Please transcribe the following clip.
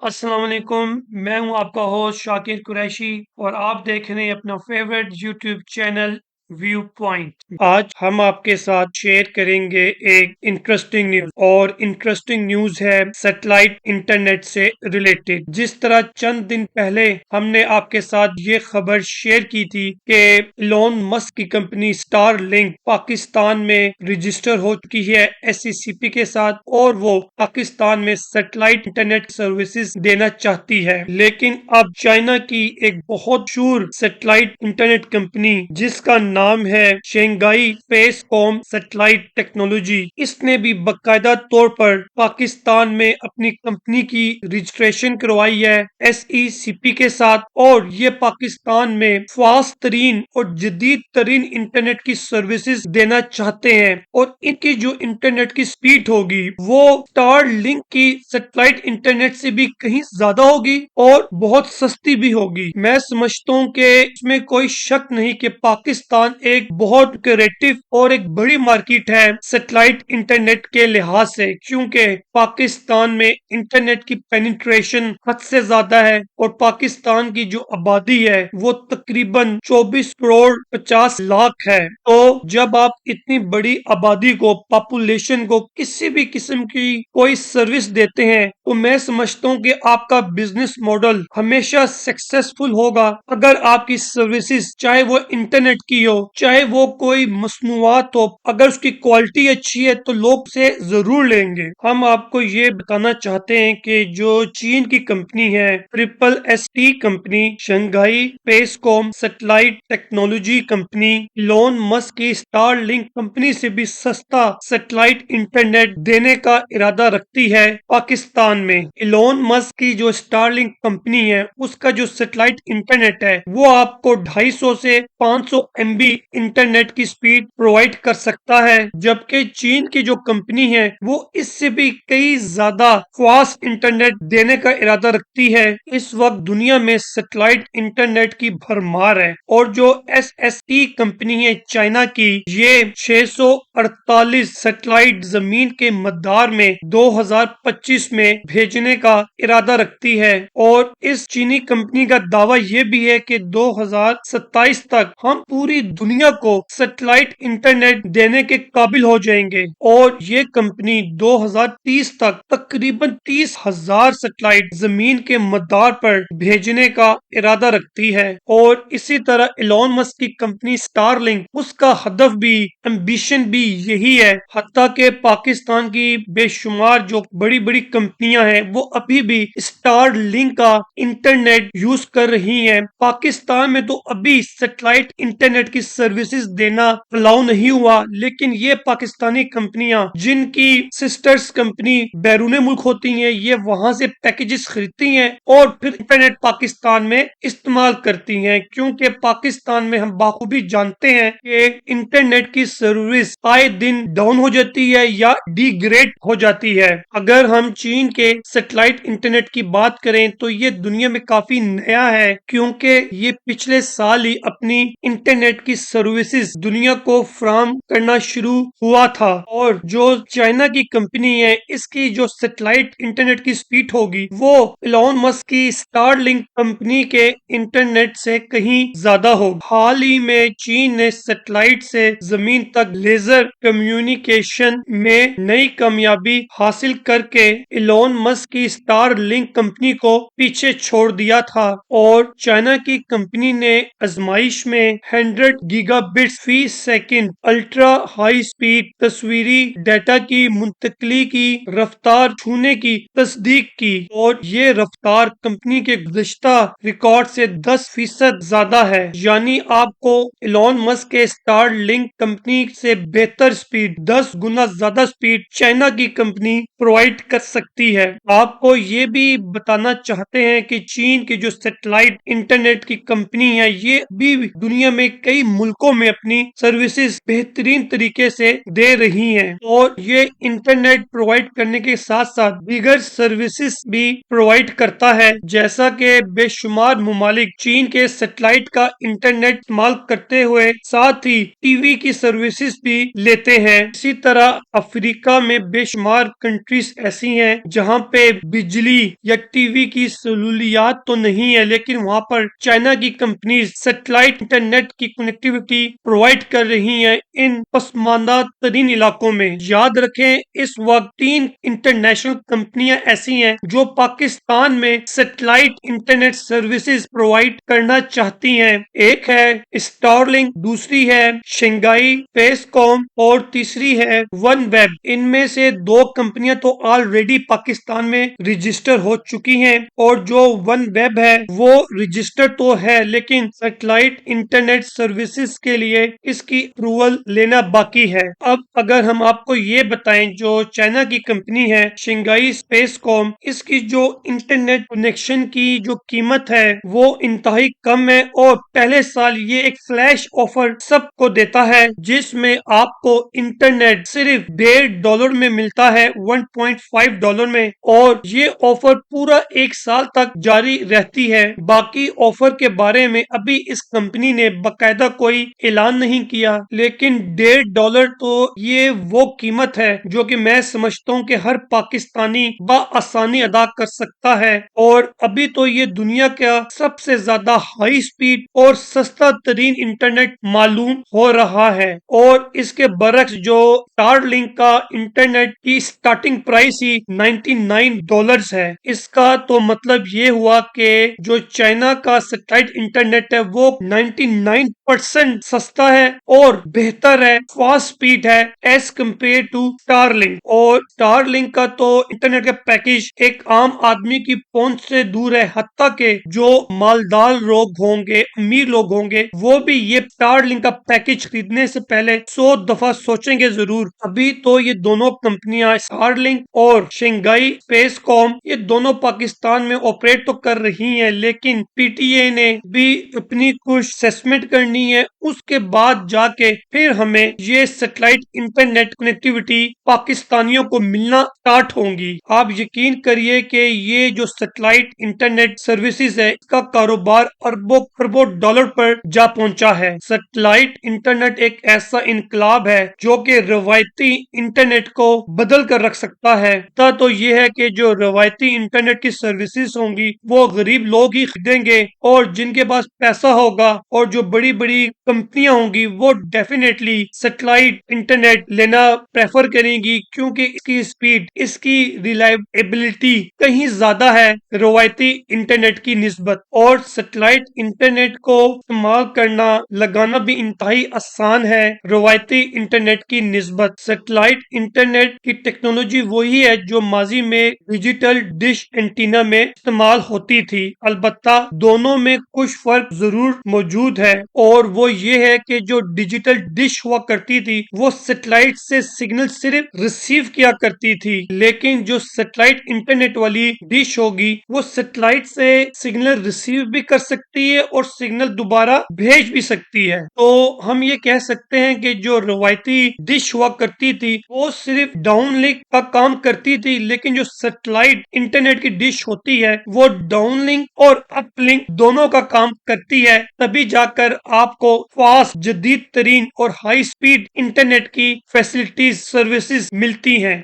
अस्सलाम वालेकुम। मैं हूं आपका होस्ट शाकिर कुरैशी और आप देख रहे हैं अपना favourite YouTube channel view point. आज हम आपके साथ शेयर करेंगे एक इंटरेस्टिंग न्यूज, और इंटरेस्टिंग न्यूज है सैटेलाइट इंटरनेट से रिलेटेड। जिस तरह चंद दिन पहले हमने आपके साथ ये खबर शेयर की थी कि इलॉन मस्क की कंपनी स्टार लिंक पाकिस्तान में रजिस्टर हो चुकी है SCCP के साथ, और वो पाकिस्तान में सैटेलाइट इंटरनेट सर्विसेज देना चाहती है। लेकिन अब चाइना की एक बहुत मशहूर सैटेलाइट इंटरनेट कंपनी जिसका नाम है शंघाई स्पेसकॉम सैटेलाइट टेक्नोलॉजी, इसने भी बाकायदा तौर पर पाकिस्तान में अपनी कंपनी की रजिस्ट्रेशन करवाई है SECP के साथ, और ये पाकिस्तान में फास्ट तरीन और जदीद तरीन इंटरनेट की सर्विसेज देना चाहते हैं। और इनकी जो इंटरनेट की स्पीड होगी वो स्टार लिंक की सैटेलाइट इंटरनेट से भी कहीं ज्यादा होगी और बहुत सस्ती भी होगी। मैं समझता हूँ कि इसमें कोई शक नहीं कि पाकिस्तान एक बहुत क्रिएटिव और एक बड़ी मार्केट है सैटेलाइट इंटरनेट के लिहाज से, क्योंकि पाकिस्तान में इंटरनेट की पेनिट्रेशन हद से ज्यादा है और पाकिस्तान की जो आबादी है वो तकरीबन 24 करोड़ 50 लाख है। तो जब आप इतनी बड़ी आबादी को, पॉपुलेशन को किसी भी किस्म की कोई सर्विस देते हैं तो मैं समझता हूँ कि आपका बिजनेस मॉडल हमेशा सक्सेसफुल होगा अगर आपकी सर्विसेज, चाहे वो इंटरनेट की हो चाहे वो कोई मसनूआत हो, अगर उसकी क्वालिटी अच्छी है तो लोग से जरूर लेंगे। हम आपको ये बताना चाहते हैं कि जो चीन की कंपनी है SSST company, Shanghai Spacecom satellite technology company, Elon Musk की स्टार लिंक कंपनी से भी सस्ता सैटेलाइट इंटरनेट देने का इरादा रखती है पाकिस्तान में। इलॉन मस्क की जो स्टार लिंक कंपनी है उसका जो सैटेलाइट इंटरनेट है वो आपको 250 से 500 MB इंटरनेट की स्पीड प्रोवाइड कर सकता है, जबकि चीन की जो कंपनी है वो इससे भी कई ज्यादा फास्ट इंटरनेट देने का इरादा रखती है। इस वक्त दुनिया में सैटेलाइट इंटरनेट की भरमार है, और जो SST कंपनी है चाइना की, ये 648 सैटेलाइट जमीन के मदार में 2025 में भेजने का इरादा रखती है। और इस चीनी कंपनी का दावा यह भी है कि 2027 तक हम पूरी दुनिया को सैटेलाइट इंटरनेट देने के काबिल हो जाएंगे, और ये कंपनी 2030 तक तकरीबन 30,000 सैटेलाइट जमीन के मदार पर भेजने का इरादा रखती है। और इसी तरह इलॉन मस्क की कंपनी स्टारलिंक, उसका हदफ भी, एम्बिशन भी यही है। हत्ता के पाकिस्तान की बेशुमार जो बड़ी बड़ी कंपनियां हैं वो अभी भी स्टारलिंक का इंटरनेट यूज कर रही हैं। पाकिस्तान में तो अभी सैटेलाइट इंटरनेट की सर्विसेज देना अलाउ नहीं हुआ, लेकिन ये पाकिस्तानी कंपनियां जिनकी सिस्टर्स कंपनी बैरून मुल्क होती हैं, ये वहां से पैकेजेस खरीदती हैं और फिर इंटरनेट पाकिस्तान में इस्तेमाल करती हैं, क्योंकि पाकिस्तान में हम बाखूबी जानते हैं कि इंटरनेट की सर्विस आए दिन डाउन हो जाती है या डिग्रेड हो जाती है। अगर हम चीन के सैटेलाइट इंटरनेट की बात करें तो ये दुनिया में काफी नया है, क्योंकि ये पिछले साल ही अपनी इंटरनेट की सर्विसेज दुनिया को फराहम करना शुरू हुआ था। और जो चाइना की कंपनी है इसकी जो सैटेलाइट इंटरनेट की स्पीड होगी वो इलॉन मस्क की स्टारलिंक कंपनी के इंटरनेट से कहीं ज्यादा होगी। हाल ही में चीन ने सैटेलाइट से जमीन तक लेजर कम्युनिकेशन में नई कामयाबी हासिल करके इलॉन मस्क की स्टारलिंक कंपनी को पीछे छोड़ दिया था, और चाइना की कंपनी ने आजमाइश में 100 गीगाबिट्स फी सेकंड अल्ट्रा हाई स्पीड तस्वीरी डाटा की मुंतकली की रफ्तार छूने की तस्दीक की, और ये रफ्तार कंपनी के गुज़श्ता रिकॉर्ड से 10% ज्यादा है। यानी आपको इलॉन मस्क के स्टार लिंक कंपनी से बेहतर स्पीड, 10 गुना ज्यादा स्पीड चाइना की कंपनी प्रोवाइड कर सकती है। आपको ये भी बताना चाहते हैं कि चीन की जो सैटेलाइट इंटरनेट की कंपनी है ये भी दुनिया में कई ملکوں میں اپنی سروسز بہترین طریقے سے دے رہی ہیں، اور یہ انٹرنیٹ پرووائڈ کرنے کے ساتھ ساتھ دیگر سروسز بھی پرووائڈ کرتا ہے، جیسا کہ بے شمار ممالک چین کے سیٹلائٹ کا انٹرنیٹ استعمال کرتے ہوئے ساتھ ہی ٹی وی کی سروسز بھی لیتے ہیں۔ اسی طرح افریقہ میں بے شمار کنٹریز ایسی ہیں جہاں پہ بجلی یا ٹی وی کی سہولیات تو نہیں ہے، لیکن وہاں پر چائنا کی کمپنیز سیٹلائٹ انٹرنیٹ کی کنیکٹیوٹی پرووائڈ کر رہی ہیں ان پسماندہ ترین علاقوں میں۔ یاد رکھیں اس وقت 3 انٹرنیشنل کمپنیاں ایسی ہیں جو پاکستان میں سیٹلائٹ انٹرنیٹ سروسز پرووائڈ کرنا چاہتی ہیں۔ ایک ہے اسٹارلنک، دوسری ہے شنگائی اسپیس کام اور تیسری ہے ون ویب۔ ان میں سے 2 کمپنیاں تو آلریڈی پاکستان میں رجسٹر ہو چکی ہیں، اور جو ون ویب ہے وہ رجسٹر تو ہے لیکن سیٹلائٹ انٹرنیٹ سروسز کے لیے اس کی اپروول لینا باقی ہے۔ اب اگر ہم آپ کو یہ بتائیں، جو چائنا کی کمپنی ہے شنگائی اسپیس کام، اس کی جو انٹرنیٹ کنیکشن کی جو قیمت ہے وہ انتہائی کم ہے، اور پہلے سال یہ ایک فلیش آفر سب کو دیتا ہے جس میں آپ کو انٹرنیٹ صرف $1.5 میں ملتا ہے، $1.5 میں، اور یہ آفر پورا 1 سال تک جاری رہتی ہے۔ باقی آفر کے بارے میں ابھی اس کمپنی نے باقاعدہ کوئی اعلان نہیں کیا، لیکن $1.5 تو یہ وہ قیمت ہے جو کہ میں سمجھتا ہوں کہ ہر پاکستانی بآسانی ادا کر سکتا ہے، اور ابھی تو یہ دنیا کا سب سے زیادہ ہائی سپیڈ اور سستا ترین انٹرنیٹ معلوم ہو رہا ہے۔ اور اس کے برعکس جو اسٹار لنک کا انٹرنیٹ کی سٹارٹنگ پرائس ہی $99 ہے، اس کا تو مطلب یہ ہوا کہ جو چائنا کا سیٹلائٹ انٹرنیٹ ہے وہ 99% سستا ہے اور بہتر ہے، فاسٹ سپیڈ ہے as compare to Starlink. اور اسٹار لنک کا تو انٹرنیٹ کا پیکج ایک عام آدمی کی پہنچ سے دور ہے، حتیٰ کہ جو مالدار لوگ ہوں گے، امیر لوگ ہوں گے، وہ بھی یہ اسٹار لنک کا پیکج خریدنے سے پہلے 100 دفعہ سوچیں گے ضرور۔ ابھی تو یہ دونوں کمپنیاں اسٹار لنک اور شنگائی اسپیس کام یہ دونوں پاکستان میں آپریٹ تو کر رہی ہیں، لیکن پی ٹی اے نے بھی اپنی کچھ اسیسمنٹ کرنی ہے، اس کے بعد جا کے پھر ہمیں یہ سیٹلائٹ انٹرنیٹ کنیکٹیوٹی پاکستانیوں کو ملنا سٹارٹ ہوں گی۔ آپ یقین کریے کہ یہ جو سیٹلائٹ انٹرنیٹ سروسز ہے اس کا کاروبار اربوں خربوں ڈالر پر جا پہنچا ہے۔ سیٹلائٹ انٹرنیٹ ایک ایسا انقلاب ہے جو کہ روایتی انٹرنیٹ کو بدل کر رکھ سکتا ہے۔ تو یہ ہے کہ جو روایتی انٹرنیٹ کی سروسز ہوں گی وہ غریب لوگ ہی خریدیں گے، اور جن کے پاس پیسہ ہوگا اور جو بڑی بڑی کمپنیاں ہوں گی وہ ڈیفینیٹلی سیٹلائٹ انٹرنیٹ لینا پریفر کریں گی، کیونکہ اس کی سپیڈ، اس کی ریلائبلٹی کہیں زیادہ ہے روایتی انٹرنیٹ کی نسبت، اور سیٹلائٹ انٹرنیٹ کو استعمال کرنا لگانا بھی انتہائی آسان ہے روایتی انٹرنیٹ کی نسبت۔ سیٹلائٹ انٹرنیٹ کی ٹیکنالوجی وہی ہے جو ماضی میں ڈیجیٹل ڈش اینٹینا میں استعمال ہوتی تھی، البتہ دونوں میں کچھ فرق ضرور موجود ہے، اور وہ یہ ہے کہ جو ڈیجیٹل ڈش ہوا کرتی تھی وہ سیٹلائٹ سے سگنل صرف ریسیو کیا کرتی تھی، لیکن جو سیٹلائٹ انٹرنیٹ والی ڈش ہوگی وہ سیٹلائٹ سے سگنل ریسیو بھی کر سکتی ہے اور سگنل دوبارہ بھیج بھی سکتی ہے۔ تو ہم یہ کہہ سکتے ہیں کہ جو روایتی ڈش ہوا کرتی تھی وہ صرف ڈاؤن لنک کا کام کرتی تھی، لیکن جو سیٹلائٹ انٹرنیٹ کی ڈش ہوتی ہے وہ ڈاؤن لنک اور اپ لنک دونوں کا کام کرتی ہے، تبھی جا کر آپ کو فاسٹ، جدید ترین اور ہائی سپیڈ انٹرنیٹ کی فیسلٹیز، سروسز ملتی ہیں۔